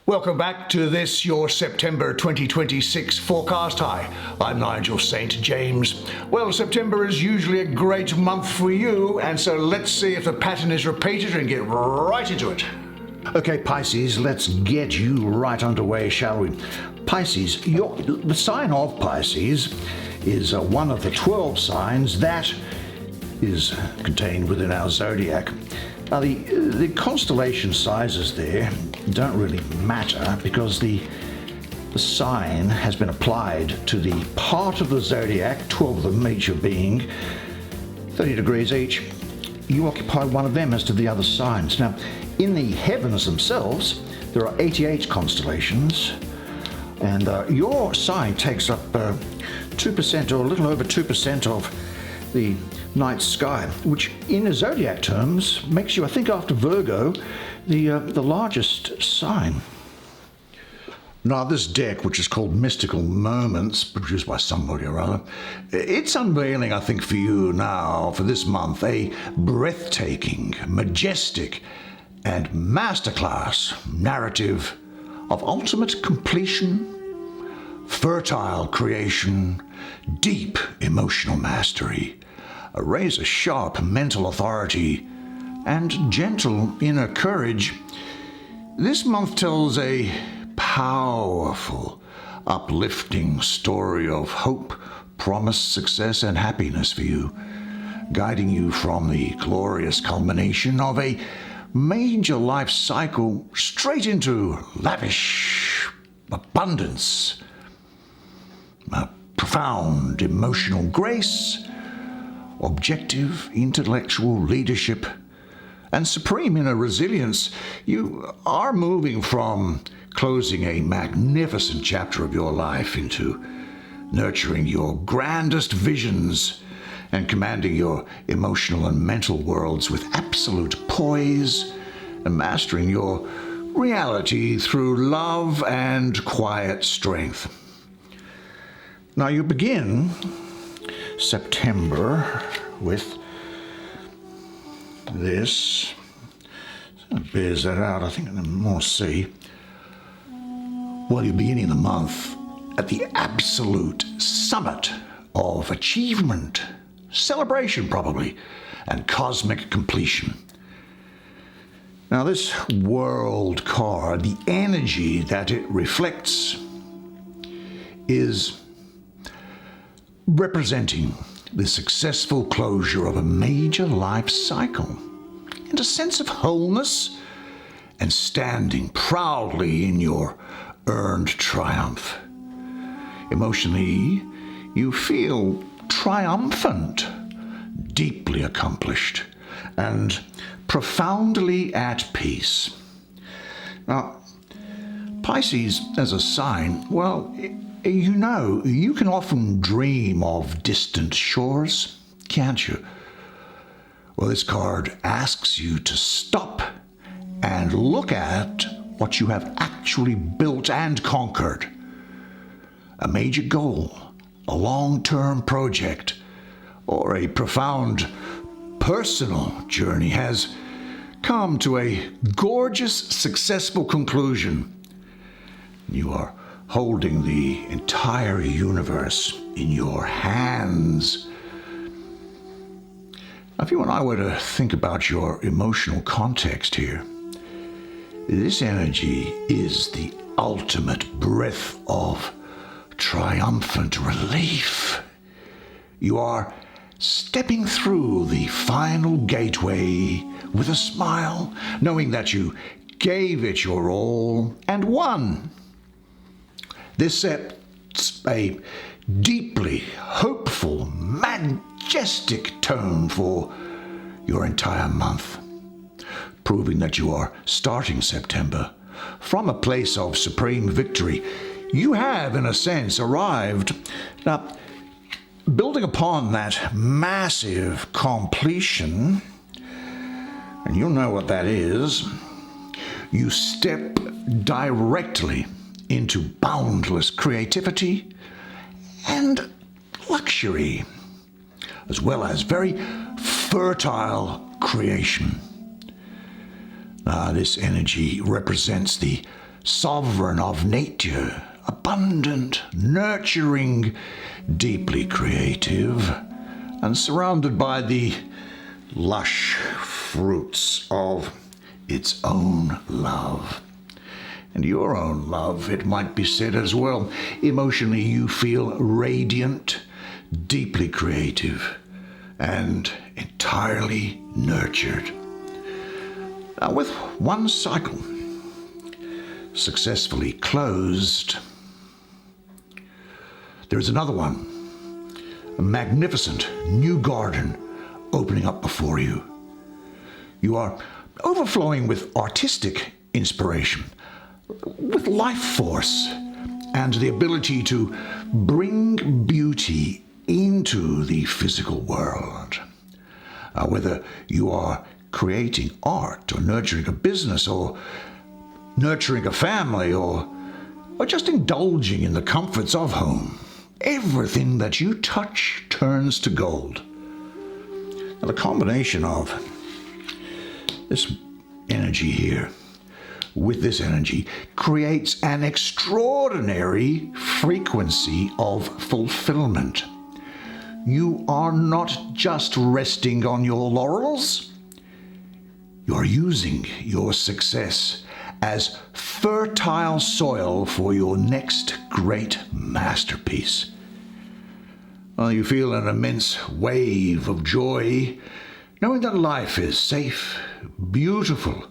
Welcome back to this, your September 2026 forecast. Hi, I'm Nigel St. James. Well, September is usually a great month for you, and so let's see if the pattern is repeated and get right into it. Okay, Pisces, let's get you right underway, shall we? Pisces, the sign of Pisces is one of the 12 signs that is contained within our zodiac. Now, the constellation sizes there don't really matter because the sign has been applied to the part of the zodiac, 12 of them each being 30 degrees each. You occupy one of them as to the other signs. Now, in the heavens themselves, there are 88 constellations, and your sign takes up 2% or a little over 2% of the night sky, which in zodiac terms makes you, I think after Virgo, the largest sign. Now, this deck, which is called Mystical Moments, produced by somebody or other, it's unveiling, I think, for you now, for this month, a breathtaking, majestic, and masterclass narrative of ultimate completion, fertile creation, deep emotional mastery, a razor-sharp mental authority, and gentle inner courage. This month tells a powerful, uplifting story of hope, promise, success, and happiness for you, guiding you from the glorious culmination of a major life cycle straight into lavish abundance, a profound emotional grace, objective intellectual leadership, and supreme inner resilience. You are moving from closing a magnificent chapter of your life into nurturing your grandest visions and commanding your emotional and mental worlds with absolute poise and mastering your reality through love and quiet strength. Now, you begin September with this. It bears that out, I think, in more C. Well, you're beginning the month at the absolute summit of achievement, celebration probably, and cosmic completion. Now, this world card, the energy that it reflects is representing the successful closure of a major life cycle and a sense of wholeness and standing proudly in your earned triumph. Emotionally, you feel triumphant, deeply accomplished, and profoundly at peace. Now, Pisces as a sign, well, you know, you can often dream of distant shores, can't you? Well, this card asks you to stop and look at what you have actually built and conquered. A major goal, a long-term project, or a profound personal journey has come to a gorgeous, successful conclusion. You are holding the entire universe in your hands. Now, if you and I were to think about your emotional context here, this energy is the ultimate breath of triumphant relief. You are stepping through the final gateway with a smile, knowing that you gave it your all and won. This sets a deeply hopeful, majestic tone for your entire month, proving that you are starting September from a place of supreme victory. You have, in a sense, arrived. Now, building upon that massive completion, and you'll know what that is, you step directly into boundless creativity and luxury, as well as very fertile creation. This energy represents the sovereign of nature, abundant, nurturing, deeply creative, and surrounded by the lush fruits of its own love. And your own love, it might be said as well. Emotionally, you feel radiant, deeply creative, and entirely nurtured. Now, with one cycle successfully closed, there is another one, a magnificent new garden opening up before you. You are overflowing with artistic inspiration, with life force, and the ability to bring beauty into the physical world. Whether you are creating art, or nurturing a business, or nurturing a family, or just indulging in the comforts of home, everything that you touch turns to gold. Now, the combination of this energy here with this energy creates an extraordinary frequency of fulfillment. You are not just resting on your laurels. You are using your success as fertile soil for your next great masterpiece. Well, you feel an immense wave of joy, knowing that life is safe, beautiful,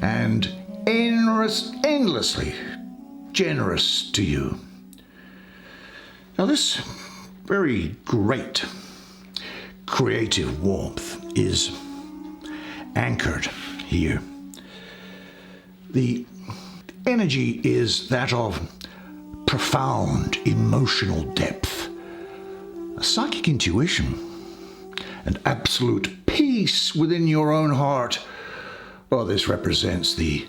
and endlessly generous to you. Now, this very great creative warmth is anchored here. The energy is that of profound emotional depth, a psychic intuition, and absolute peace within your own heart. Well, this represents the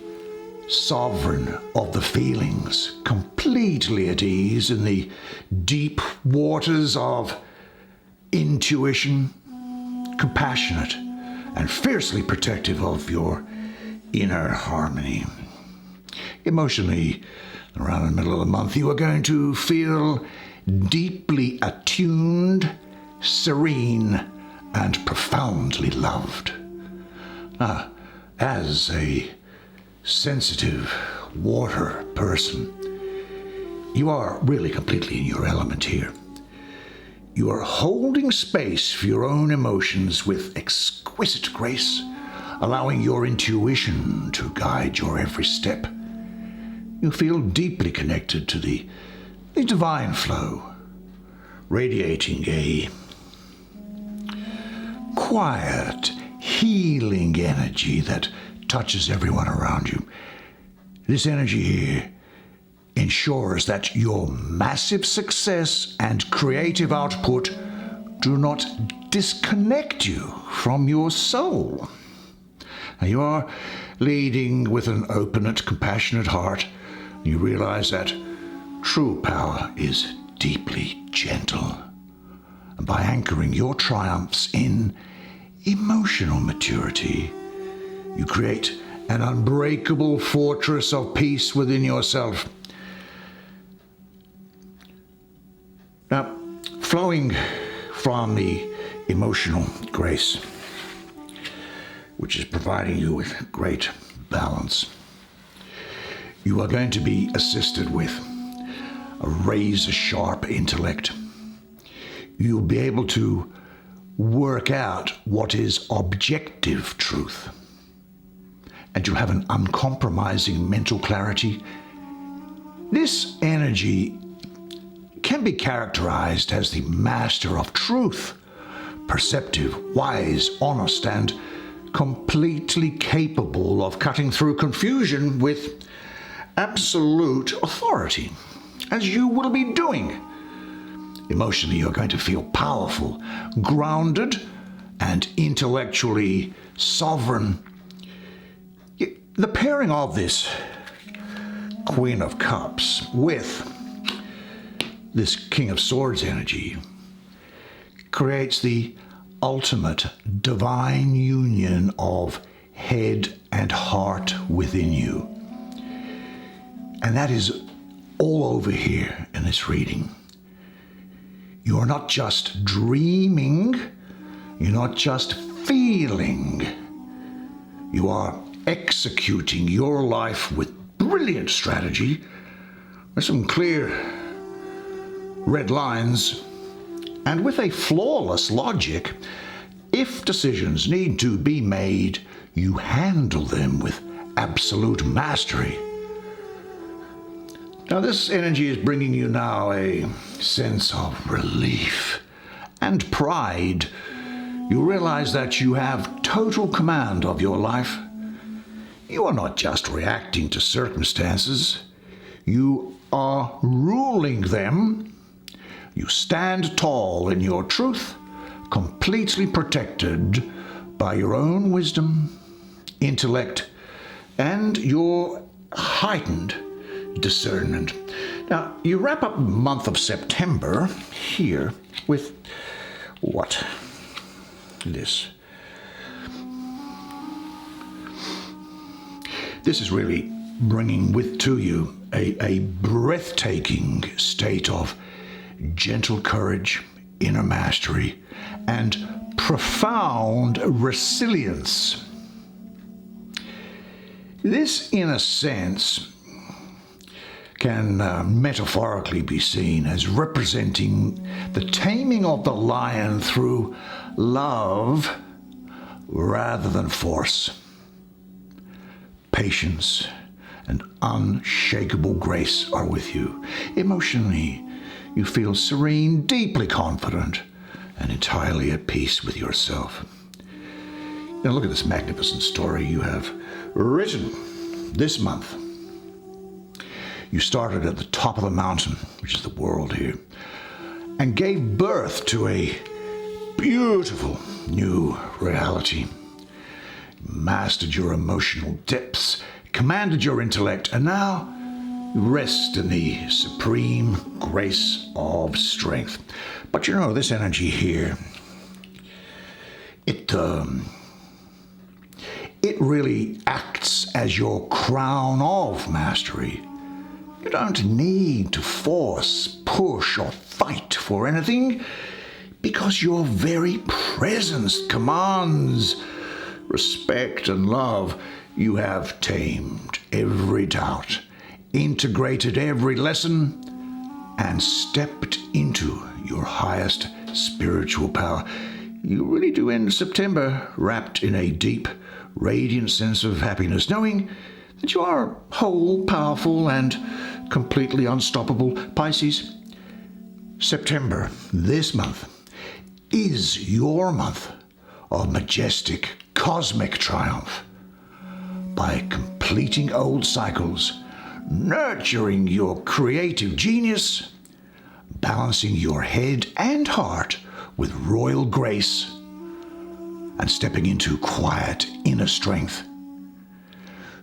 sovereign of the feelings, completely at ease in the deep waters of intuition, compassionate and fiercely protective of your inner harmony. Emotionally, around the middle of the month, you are going to feel deeply attuned, serene, and profoundly loved. As a sensitive water person, you are really completely in your element here. You are holding space for your own emotions with exquisite grace, allowing your intuition to guide your every step. You feel deeply connected to the divine flow, radiating a quiet, healing energy that touches everyone around you. This energy here ensures that your massive success and creative output do not disconnect you from your soul. Now, you are leading with an open and compassionate heart. You realize that true power is deeply gentle. And by anchoring your triumphs in emotional maturity, you create an unbreakable fortress of peace within yourself. Now, flowing from the emotional grace, which is providing you with great balance, you are going to be assisted with a razor-sharp intellect. You'll be able to work out what is objective truth. And you'll have an uncompromising mental clarity. This energy can be characterized as the master of truth, perceptive, wise, honest, and completely capable of cutting through confusion with absolute authority, as you will be doing. Emotionally, you're going to feel powerful, grounded, and intellectually sovereign. The pairing of this Queen of Cups with this King of Swords energy creates the ultimate divine union of head and heart within you. And that is all over here in this reading. You are not just dreaming, you're not just feeling. You are executing your life with brilliant strategy, with some clear red lines, and with a flawless logic. If decisions need to be made, you handle them with absolute mastery. Now, this energy is bringing you now a sense of relief and pride. You realize that you have total command of your life. You are not just reacting to circumstances. You are ruling them. You stand tall in your truth, completely protected by your own wisdom, intellect, and your heightened discernment. Now, you wrap up the month of September here with what? This. This is really bringing to you a breathtaking state of gentle courage, inner mastery, and profound resilience. This, in a sense, can metaphorically be seen as representing the taming of the lion through love rather than force. Patience and unshakable grace are with you. Emotionally, you feel serene, deeply confident, and entirely at peace with yourself. Now look at this magnificent story you have written this month. You started at the top of the mountain, which is the world here, and gave birth to a beautiful new reality. Mastered your emotional depths, commanded your intellect, and now rest in the supreme grace of strength. But you know, this energy here, it really acts as your crown of mastery. You don't need to force, push, or fight for anything, because your very presence commands respect and love. You have tamed every doubt, integrated every lesson, and stepped into your highest spiritual power. You really do end September wrapped in a deep, radiant sense of happiness, knowing that you are whole, powerful, and completely unstoppable. Pisces, September, this month, is your month of majestic, cosmic triumph. By completing old cycles, nurturing your creative genius, balancing your head and heart with royal grace, and stepping into quiet inner strength,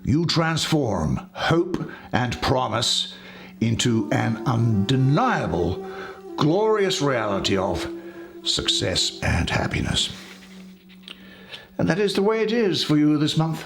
you transform hope and promise into an undeniable, glorious reality of success and happiness. And that is the way it is for you this month.